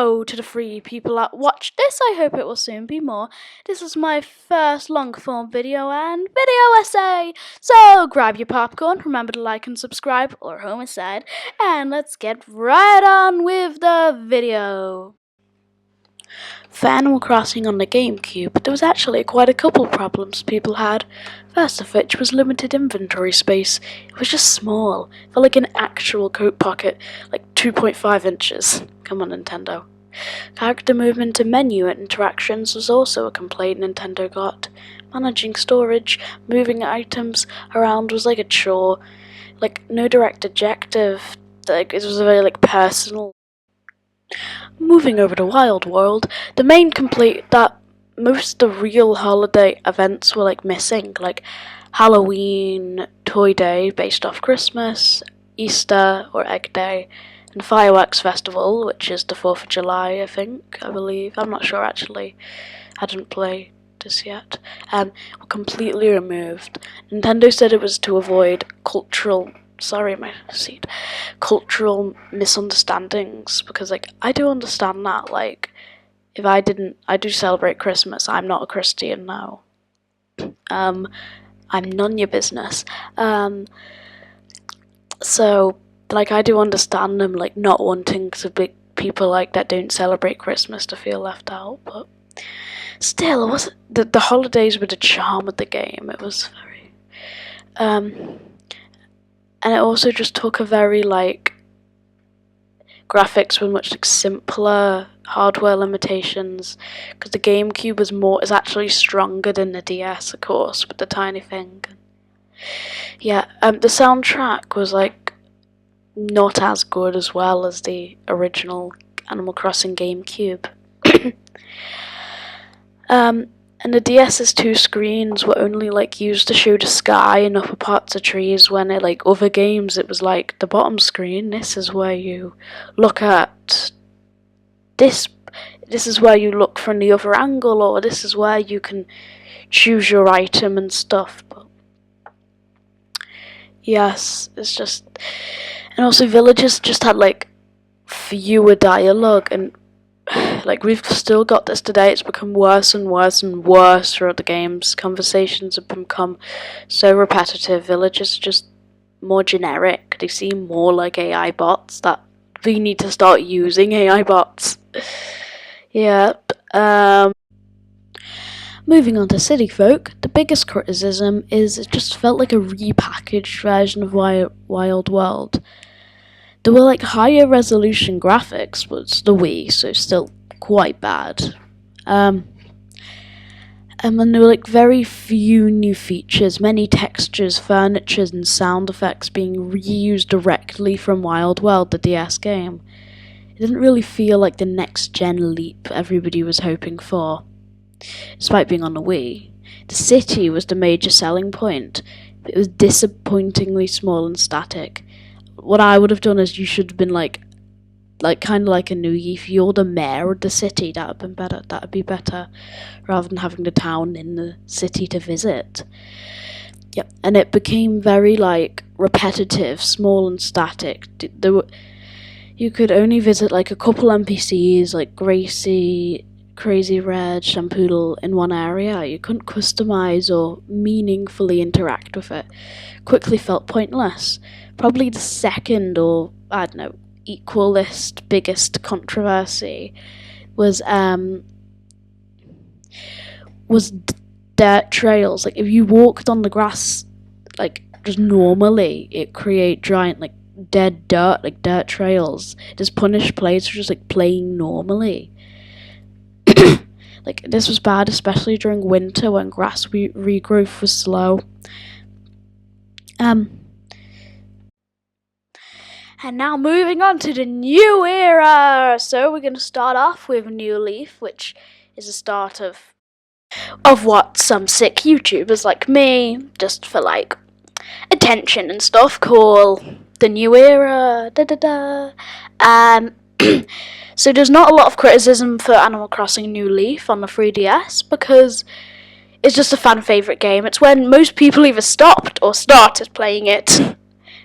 hello to the three people that watched this. I hope it will soon be more. This is my first long form video and video essay. So grab your popcorn, remember to like and subscribe, or homicide, and let's get right on with the video. For Animal Crossing on the GameCube, there was actually quite a couple problems people had. First of which was limited inventory space. It was just small. It felt like an actual coat pocket, like 2.5 inches. Come on, Nintendo. Character movement and menu interactions was also a complaint Nintendo got. Managing storage, moving items around was like a chore. Like, no direct objective. Like, it was very, personal. Moving over to Wild World, the main complaint that most of the real holiday events were missing, like Halloween, Toy Day based off Christmas, Easter or Egg Day, and Fireworks Festival, which is the 4th of July, I believe. I'm not sure actually. I didn't play this yet. Were completely removed. Nintendo said it was to avoid cultural misunderstandings, because I do understand that, if I do celebrate Christmas, I'm not a Christian now. I'm none your business. So I do understand them not wanting to be people that don't celebrate Christmas to feel left out, but still, it wasn't the holidays were the charm of the game. It was very and it also just took a very graphics were much simpler, hardware limitations, because the GameCube is actually stronger than the DS, of course, with the tiny thing. Yeah, the soundtrack was not as good as well as the original Animal Crossing GameCube. And the DS's two screens were only used to show the sky and upper parts of trees, when other games it was the bottom screen, this is where you look at this is where you look from the other angle, or this is where you can choose your item and stuff. But yes, it's just, and also villages just had fewer dialogue, and we've still got this today. It's become worse and worse and worse throughout the games. Conversations have become so repetitive. Villages are just more generic. They seem more like AI bots. That we need to start using AI bots. Yep. Moving on to City Folk, the biggest criticism is it just felt like a repackaged version of Wild World. There were higher resolution graphics, but it's the Wii, so still quite bad. And then there were very few new features, many textures, furniture, and sound effects being reused directly from Wild World, the DS game. It didn't really feel like the next-gen leap everybody was hoping for, despite being on the Wii. The city was the major selling point, but it was disappointingly small and static. What I would have done is you should have been kind of like a Noogie. If you're the mayor of the city, that would be better, rather than having the town in the city to visit. Yep, and it became very repetitive, small and static. You could only visit a couple NPCs Gracie, Crazy Red, Shampoodle in one area. You couldn't customize or meaningfully interact with it. Quickly felt pointless. Probably the second, or I don't know, equal list biggest controversy was dirt trails. If you walked on the grass just normally, it create giant dead dirt, dirt trails. Just punish players for just playing normally. This was bad, especially during winter when grass regrowth was slow. And now moving on to the new era. So we're going to start off with New Leaf, which is the start of what some sick YouTubers like me, just for attention and stuff, call the new era. So there's not a lot of criticism for Animal Crossing New Leaf on the 3DS, because it's just a fan favourite game. It's when most people either stopped or started playing it,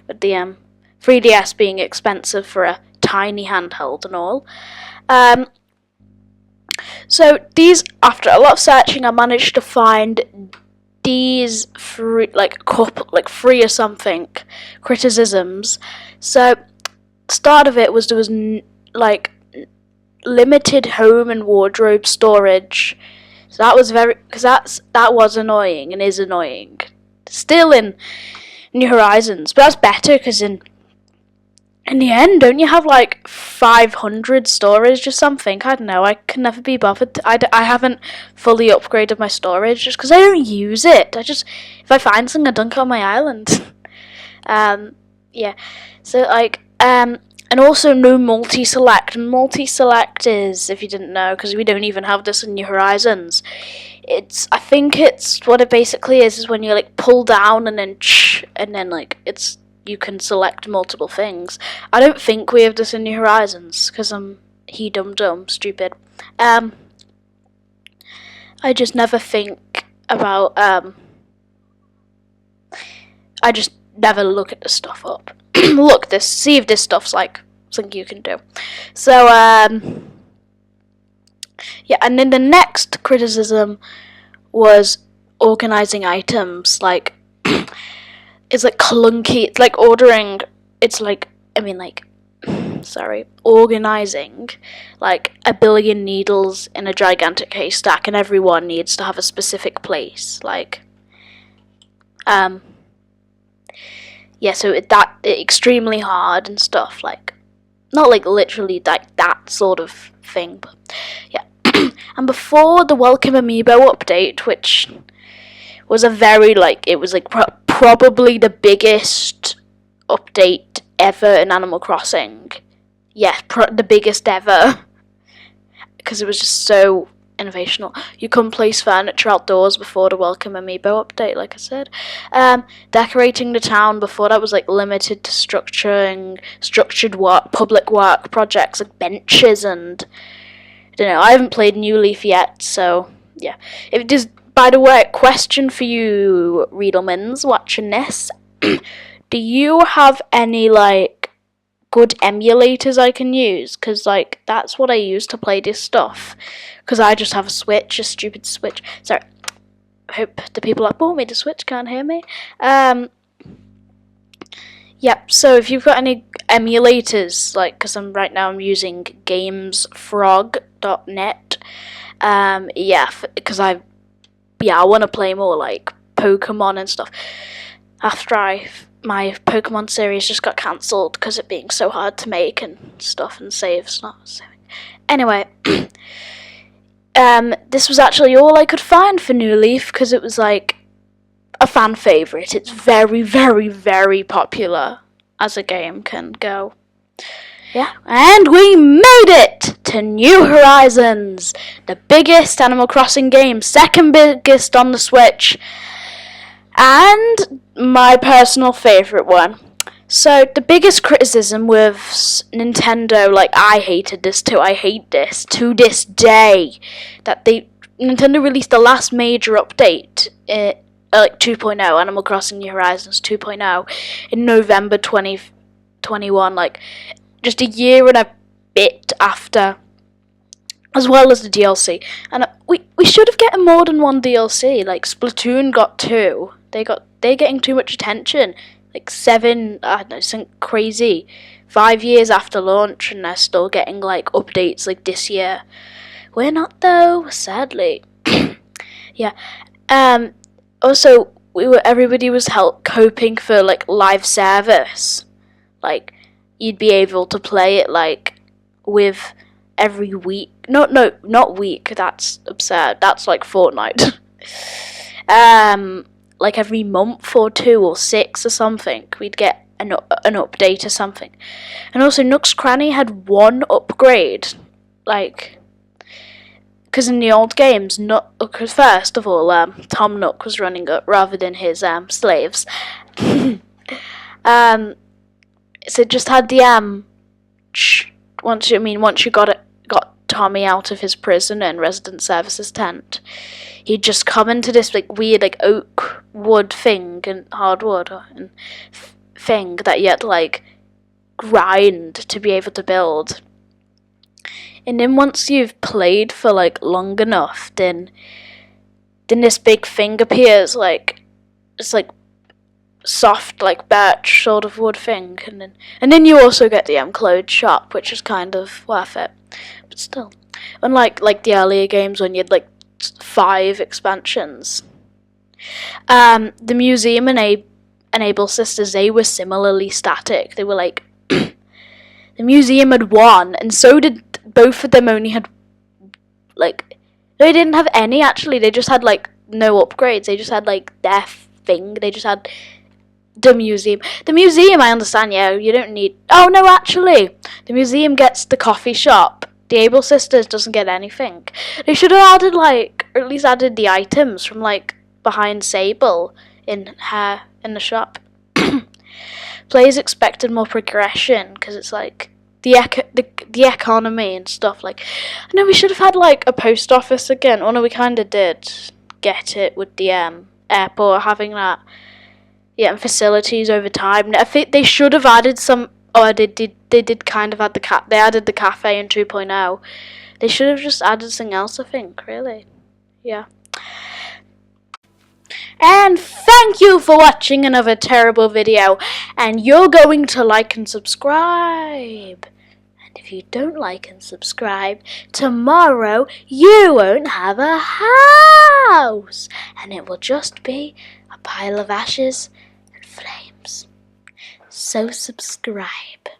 with the 3DS being expensive for a tiny handheld and all. So these, after a lot of searching, I managed to find these three or something criticisms. So start of it was there was limited home and wardrobe storage. So that was that was annoying and is annoying. Still in New Horizons, but that's better because in the end, don't you have 500 storage or something? I don't know. I can never be bothered. I haven't fully upgraded my storage just because I don't use it. If I find something, I dunk it on my island. Yeah. So and also no multi-select. Multi-select is, if you didn't know, because we don't even have this in New Horizons. I think it's what it basically is when you pull down and then you can select multiple things. I don't think we have this in New Horizons because I'm dumb stupid. I just never think about I just never look at this stuff up. See if this stuff's something you can do. So yeah, and then the next criticism was organizing items. It's clunky. It's ordering. It's organizing a billion needles in a gigantic haystack, and everyone needs to have a specific place. Yeah, so it's extremely hard and stuff. Not literally that sort of thing, but yeah. And before the Welcome Amiibo update, which was a very it was probably the biggest update ever in Animal Crossing. Yeah, the biggest ever, because it was just so innovational. You can place furniture outdoors before the Welcome Amiibo update, like I said. Decorating the town before that was limited to structured work, public work projects benches and I don't know. I haven't played New Leaf yet, so yeah. If it is, by the way, question for you, Riedelmans, watching this. Do you have any good emulators I can use? Because that's what I use to play this stuff. Because I just have a stupid Switch. Sorry. I hope the people that bought me the Switch can't hear me. Yep, so if you've got any emulators, because I'm using gamesfrog.net. Yeah, because I want to play more Pokemon and stuff. After my Pokemon series just got cancelled because it being so hard to make and stuff, and saves not saving. Anyway, this was actually all I could find for New Leaf because it was a fan favourite. It's very, very, very popular as a game can go. Yeah, and we made it to New Horizons, the biggest Animal Crossing game, second biggest on the Switch, and my personal favourite one. So the biggest criticism with Nintendo, I hated this too. I hate this to this day, that Nintendo released the last major update, 2.0, Animal Crossing New Horizons 2.0, in November 2021, just a year and a bit after, as well as the DLC. And we should have gotten more than one DLC. Splatoon got 2. They're getting too much attention. 7, I don't know, something crazy. 5 years after launch, and they're still getting updates this year. We're not though, sadly. Yeah. Also, everybody was hoping for live service. You'd be able to play it with every week. No, not week. That's absurd. That's Fortnite. Every month or 2 or 6 or something, we'd get an update or something. And also, Nook's Cranny had one upgrade, because in the old games, first of all, Tom Nook was running it rather than his slaves. So it just had the once you got Tommy out of his prison and resident services tent, he'd just come into this weird oak wood thing and hardwood and thing that you had to grind to be able to build. And then once you've played for like long enough, then this big thing appears, like it's like soft like birch sort of wood thing, and then you also get the clothes shop, which is kind of worth it. But still, unlike like the earlier games when you had like 5 expansions. The museum and Able Sisters, they were similarly static. They were like the museum had 1, and so did both of them. Only had like they didn't have any actually. They just had like no upgrades. They just had like their thing. They just had the museum. The museum, I understand. Yeah, you don't need. Oh no, actually, the museum gets the coffee shop. The Able Sisters doesn't get anything. They should have added like, or at least added the items from like behind Sable in the shop. Players expected more progression because it's like the economy and stuff. Like, I know we should have had like a post office again. Oh no, we kind of did get it with the airport having that. Yeah, and facilities over time. I think they should have added some. Oh, they did kind of add they added the cafe in 2.0. They should have just added something else, I think, really. Yeah. And thank you for watching another terrible video. And you're going to like and subscribe. And if you don't like and subscribe, tomorrow you won't have a house. And it will just be a pile of ashes and flames. So subscribe.